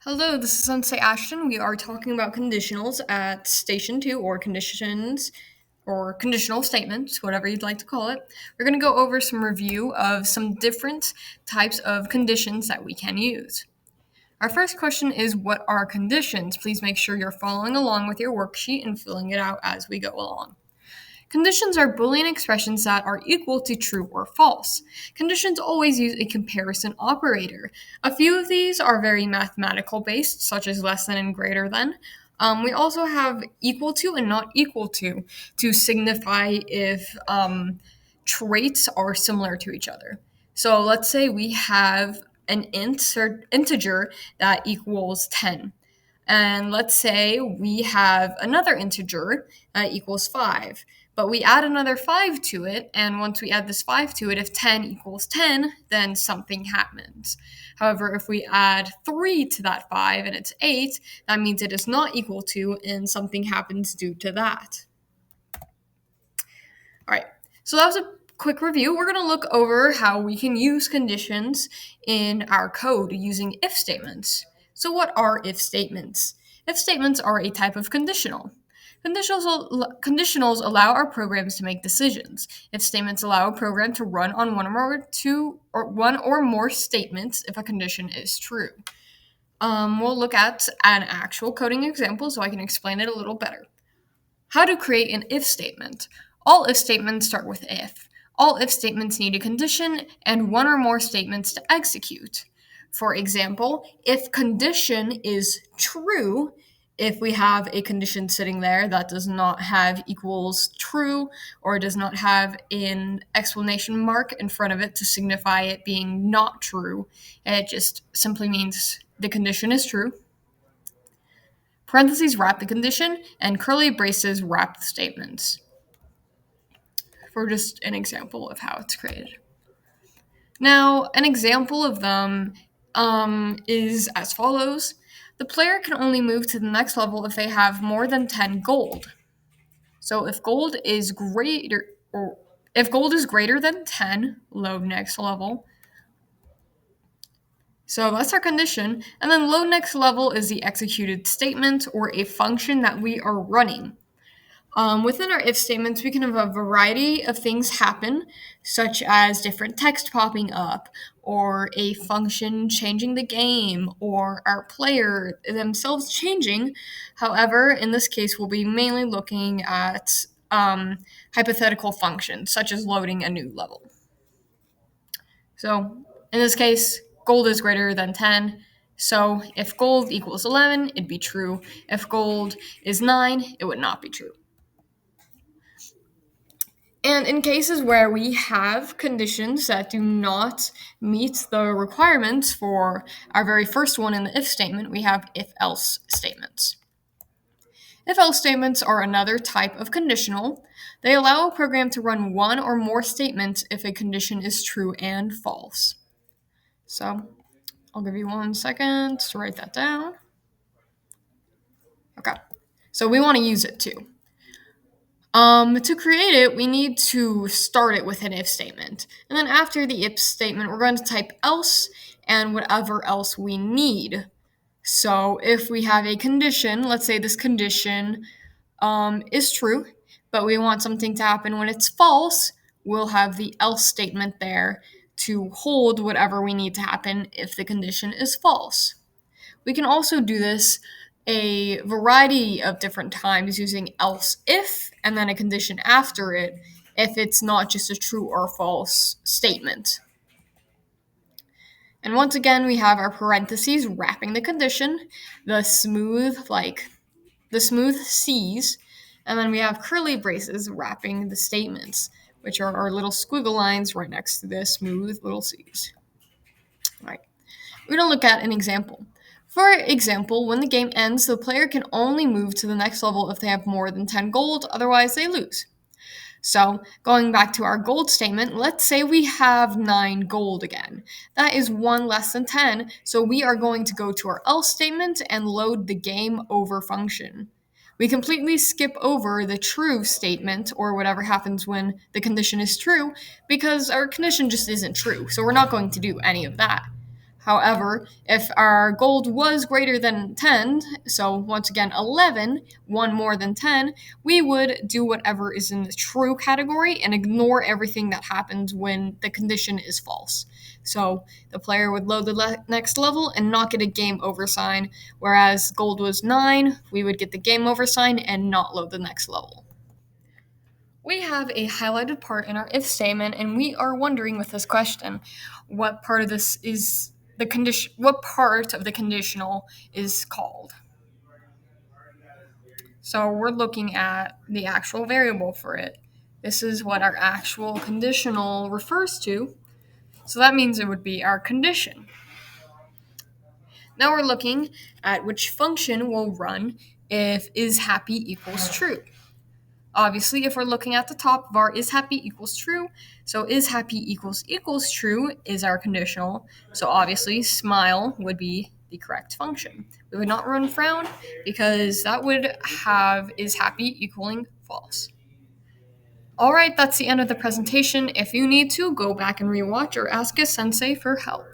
Hello, this is Sensei Ashton. We are talking about conditionals at Station 2, or conditions, or conditional statements, whatever you'd like to call it. We're going to go over some review of some different types of conditions that we can use. Our first question is, what are conditions? Please make sure you're following along with your worksheet and filling it out as we go along. Conditions are Boolean expressions that are equal to true or false. Conditions always use a comparison operator. A few of these are very mathematical based, such as less than and greater than. We also have equal to and not equal to signify if traits are similar to each other. So let's say we have an integer that equals 10. And let's say we have another integer that equals 5. But we add another 5 to it, and once we add this 5 to it, if 10 equals 10, then something happens. However, if we add 3 to that 5 and it's 8, that means it is not equal to, and something happens due to that. All right, so that was a quick review. We're going to look over how we can use conditions in our code using if statements. So what are if statements? If statements are a type of conditional. Conditionals allow our programs to make decisions. If statements allow a program to run on one or more statements if a condition is true. We'll look at an actual coding example so I can explain it a little better. How to create an if statement. All if statements start with if. All if statements need a condition and one or more statements to execute. For example, if condition is true, if we have a condition sitting there that does not have equals true or does not have an exclamation mark in front of it to signify it being not true, it just simply means the condition is true. Parentheses wrap the condition, and curly braces wrap the statements. For just an example of how it's created. Now, an example of them is as follows. The player can only move to the next level if they have more than 10 gold. So if gold is greater than 10, load next level. So that's our condition. And then load next level is the executed statement or a function that we are running. Within our if statements, we can have a variety of things happen, such as different text popping up, or a function changing the game, or our player themselves changing. However, in this case, we'll be mainly looking at hypothetical functions, such as loading a new level. So, in this case, gold is greater than 10. So, if gold equals 11, it'd be true. If gold is 9, it would not be true. And in cases where we have conditions that do not meet the requirements for our very first one in the if statement, we have if-else statements. If-else statements are another type of conditional. They allow a program to run one or more statements if a condition is true and false. So I'll give you 1 second to write that down. Okay, so we want to use it too. To create it, we need to start it with an if statement. And then after the if statement, we're going to type else and whatever else we need. So if we have a condition, let's say this condition is true, but we want something to happen when it's false, we'll have the else statement there to hold whatever we need to happen if the condition is false. We can also do this a variety of different times using else if and then a condition after it if it's not just a true or false statement. And once again, we have our parentheses wrapping the condition, the smooth C's, and then we have curly braces wrapping the statements, which are our little squiggle lines right next to the smooth little C's. All right, we're going to look at an example. For example, when the game ends, the player can only move to the next level if they have more than 10 gold, otherwise they lose. So, going back to our gold statement, let's say we have 9 gold again. That is 1 less than 10, so we are going to go to our else statement and load the game over function. We completely skip over the true statement, or whatever happens when the condition is true, because our condition just isn't true, so we're not going to do any of that. However, if our gold was greater than 10, so once again 11, one more than 10, we would do whatever is in the true category and ignore everything that happens when the condition is false. So the player would load the next level and not get a game over sign, whereas gold was 9, we would get the game over sign and not load the next level. We have a highlighted part in our if statement, and we are wondering with this question, what part of this is the condition? What part of the conditional is called? So we're looking at the actual variable for it. This is what our actual conditional refers to. So that means it would be our condition. Now we're looking at which function will run if is happy equals true. Obviously, if we're looking at the top of our is happy equals true, so is happy equals true is our conditional. So obviously, smile would be the correct function. We would not run frown because that would have is happy equaling false. All right, that's the end of the presentation. If you need to, go back and rewatch or ask a sensei for help.